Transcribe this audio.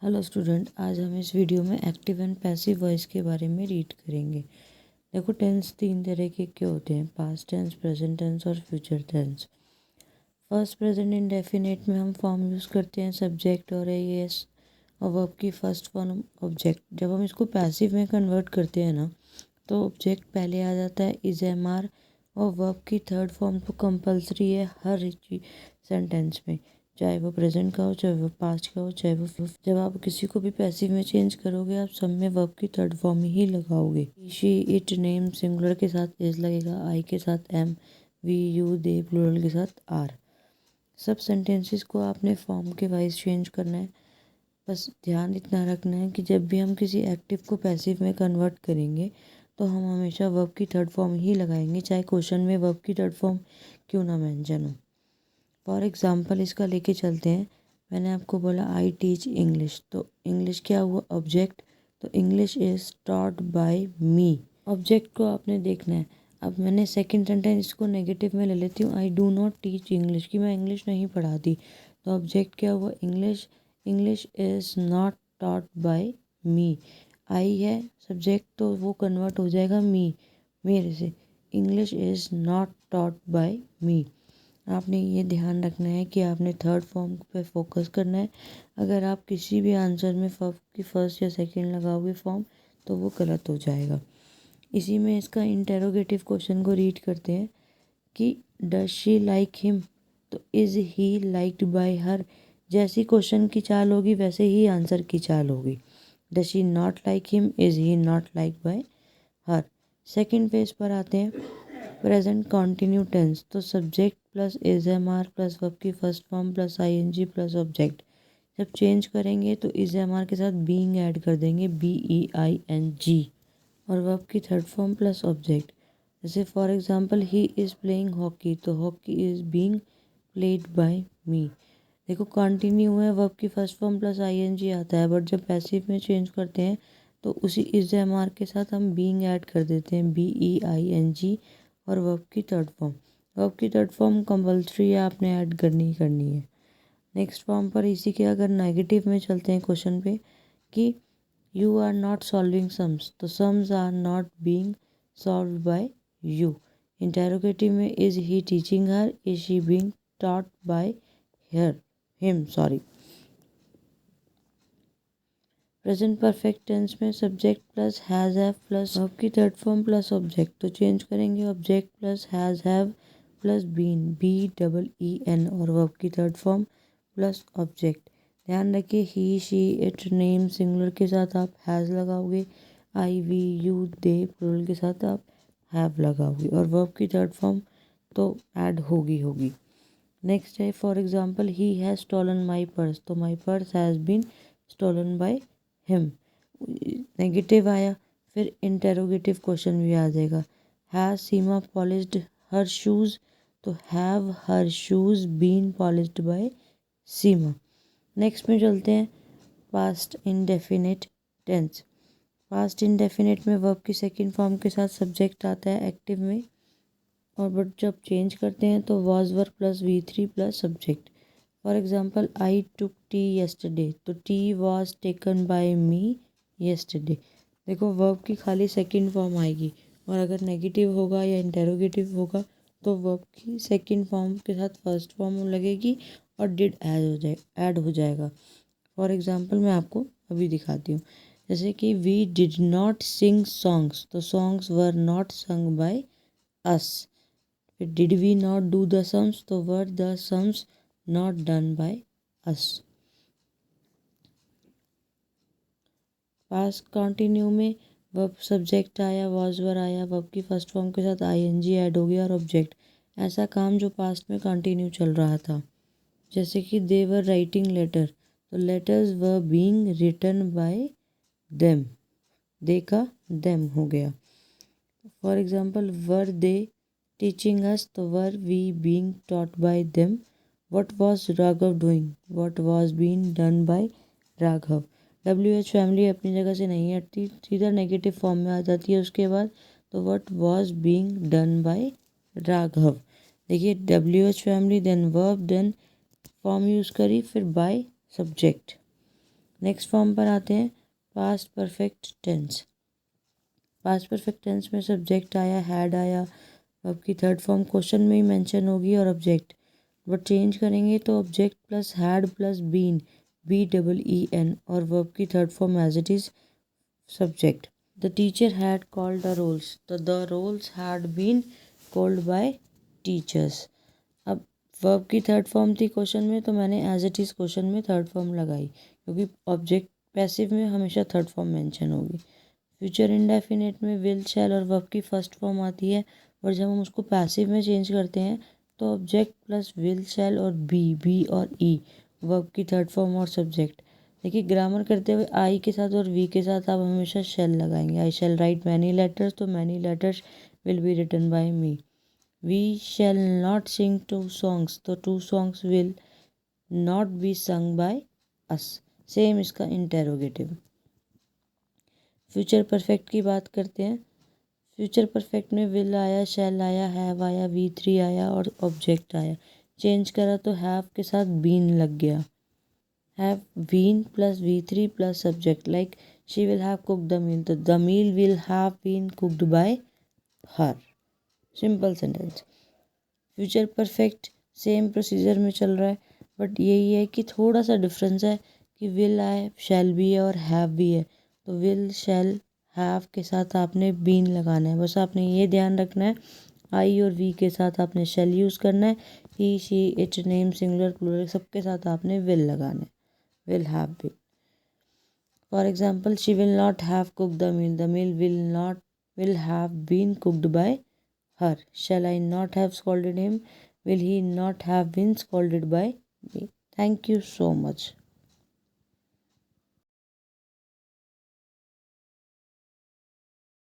Hello student, आज हम इस वीडियो में एक्टिव एंड पैसिव वॉइस के बारे में रीड करेंगे। देखो, टेंस तीन तरह के होते हैं, पास्ट टेंस, प्रेजेंट टेंस और future tense. First present indefinite में हम फॉर्म यूज़ करते हैं सब्जेक्ट और एस और वर्ब की फर्स्ट फॉर्म ऑब्जेक्ट। जब हम इसको पैसिव में कन्वर्ट करते हैं ना, तो ऑब्जेक्ट पहले आ जाता है इज एम आर और वर्ब की थर्ड फॉर्म तो कंपलसरी है हर सेंटेंस में, चाहे वो प्रेजेंट का हो, चाहे वो पास्ट का हो, चाहे वो जब आप किसी को भी पैसिव में चेंज करोगे, आप सब में वर्ब की थर्ड फॉर्म ही लगाओगे। शी, इट, नेम सिंगुलर के साथ इज लगेगा, आई के साथ am, we, you, they plural के साथ आर। सब सेंटेंसेस को आपने फॉर्म के वाइज चेंज करना है। बस ध्यान इतना रखना है कि जब भी हम किसी एक्टिव को पैसिव में कन्वर्ट करेंगे तो हम हमेशा वर्ब की थर्ड फॉर्म ही लगाएंगे, चाहे क्वेश्चन में वर्ब की थर्ड फॉर्म क्यों ना मेंशन हो। फॉर एग्जांपल इसका लेके चलते हैं। मैंने आपको बोला आई टीच इंग्लिश, तो इंग्लिश क्या हुआ ऑब्जेक्ट, तो English is taught by me. Object को आपने देखना है। अब मैंने सेकंड सेंटेंस इसको नेगेटिव में ले लेती हूँ, I do not teach English, कि मैं इंग्लिश नहीं पढ़ाती। तो ऑब्जेक्ट क्या हुआ English, English is not taught by me. आई है सब्जेक्ट, तो वो कन्वर्ट हो जाएगा मी, मेरे से। English is not taught by me. आपने ये ध्यान रखना है कि आपने थर्ड फॉर्म पे फोकस करना है। अगर आप किसी भी आंसर में वर्ब की फर्स्ट या सेकंड लगाओगे फॉर्म, तो वो गलत हो जाएगा। इसी में इसका इंटेरोगेटिव क्वेश्चन को रीड करते हैं कि डज शी लाइक हिम, तो इज़ ही लाइक्ड बाय हर। जैसी क्वेश्चन की चाल होगी वैसे ही आंसर की चाल होगी। Does she not like him, is he not like by her. Second page पर आते हैं, प्रेजेंट कॉन्टिन्यू टेंस, तो subject plus is am are plus verb की first form plus I N G plus object. जब change करेंगे तो is am are के साथ बीइंग ऐड कर देंगे, बी ई आई एन जी, और वर्ब की थर्ड फॉर्म प्लस ऑब्जेक्ट। जैसे for example he is playing hockey, तो hockey is being played by me. देखो कंटिन्यू है, वर्ब की first form plus I N G आता है, बट जब पैसिव में चेंज करते हैं तो उसी इज एम आर के साथ हम बीइंग ऐड कर देते हैं, बी ई आई एन जी, और वर्ब की थर्ड फॉर्म। वर्ब की थर्ड फॉर्म कंपल्सरी है, आपने ऐड करनी ही करनी है। नेक्स्ट फॉर्म पर इसी के अगर नेगेटिव में चलते हैं क्वेश्चन पे कि you are not solving sums, तो sums are not being solve by you. Interrogative में is he teaching her, is she being taught by her, him sorry. Present perfect tense में subject plus has have plus verb की third form plus object, तो change करेंगे object plus has have plus been, B double E N, और verb की third form plus object. ध्यान रखिए he, she, it, name singular के साथ आप हैज़ लगाओगे, I, we, you, they plural के साथ आप हैव लगाओगे, और वर्ब की थर्ड फॉर्म तो ऐड होगी। नेक्स्ट है for example he has stolen my purse, तो my purse has been stolen by him. Negative आया, फिर इंटेरोगेटिव क्वेश्चन भी आ जाएगा। Has Seema polished her shoes, तो have her shoes been polished by Seema. Next में चलते हैं past indefinite tense. Past indefinite में वर्ब की सेकंड फॉर्म के साथ सब्जेक्ट आता है एक्टिव में, और बट जब चेंज करते हैं तो was verb plus V three plus subject. For example I took tea yesterday, तो tea was taken by me yesterday. देखो वर्ब की खाली सेकंड फॉर्म आएगी, और अगर नेगेटिव होगा या इंटेरोगेटिव होगा तो वर्ब की सेकंड फॉर्म के साथ फर्स्ट फॉर्म लगेगी और डिड ऐड हो जाएगा। फॉर एग्जाम्पल मैं आपको अभी दिखाती हूँ, जैसे कि we did not sing songs, तो songs were not sung by us. फिर did we not do the sums, तो were the sums not done by us. Past continue में वर्ब सब्जेक्ट आया, वॉज वर आया, वर्ब की first form के साथ ING add हो गया और ऑब्जेक्ट। ऐसा काम जो पास्ट में कंटिन्यू चल रहा था, जैसे कि दे वर राइटिंग लेटर, तो letters were being written by them, they का देम हो गया। For example were they teaching us, तो were we being taught by them. What was Raghav doing, what was being done by Raghav. W H family अपनी जगह से नहीं हटती, सीधा नेगेटिव फॉर्म में आ जाती है उसके बाद, तो what was being done by Raghav. देखिए W H family, then verb, then form use करी, फिर बाय सब्जेक्ट। नेक्स्ट फॉर्म पर आते हैं, past perfect tense. Past perfect tense में सब्जेक्ट आया, हैड आया, वर्ब की थर्ड फॉर्म क्वेश्चन में ही मेंशन होगी और ऑब्जेक्ट, बट चेंज करेंगे तो object plus had plus been, BEEN, और वर्ब की third form as it is subject. The teacher had called the rolls. The rolls had been called by teachers. अब verb की third form थी question में, तो मैंने एज इट इज़ क्वेश्चन में third form लगाई, क्योंकि ऑब्जेक्ट पैसिव में हमेशा थर्ड फॉर्म मेंशन होगी। फ्यूचर इंडेफिनिट में विल, शैल और वर्ब की फर्स्ट फॉर्म आती है, और जब हम उसको पैसिव में चेंज करते हैं तो ऑब्जेक्ट प्लस विल, शैल और बी और ई, वर्ब की थर्ड फॉर्म और सब्जेक्ट। देखिए ग्रामर करते हुए आई के साथ और वी के साथ आप हमेशा शेल लगाएंगे। I shall write many letters, तो many letters will be written by me. We shall not sing 2 songs, तो 2 songs will not be sung by us. Same इसका इंटेरोगेटिव। फ्यूचर परफेक्ट की बात करते हैं। फ्यूचर परफेक्ट में will आया, शैल आया, हैव आया, V3 आया और ऑब्जेक्ट आया। चेंज करा तो हैव के साथ बीन लग गया। have been plus V3 plus subject, like she will have cooked the meal, तो the meal will have been cooked by her। Simple sentence. Future perfect same procedure में चल रहा है, बट यही है कि थोड़ा सा डिफरेंस है कि विल है, शैल भी है और हैव भी है। तो विल, शैल, हैव के साथ आपने बीन लगाना है, बस आपने ये ध्यान रखना है। आई और वी के साथ आपने शैल यूज़ करना है। He, she, it, name, singular, plural, सबके साथ आपने विल लगाना है। will have been. For example, she will not have cooked the meal. The meal will have been cooked by her. Shall I not have scolded him? Will he not have been scolded by me? Thank you so much.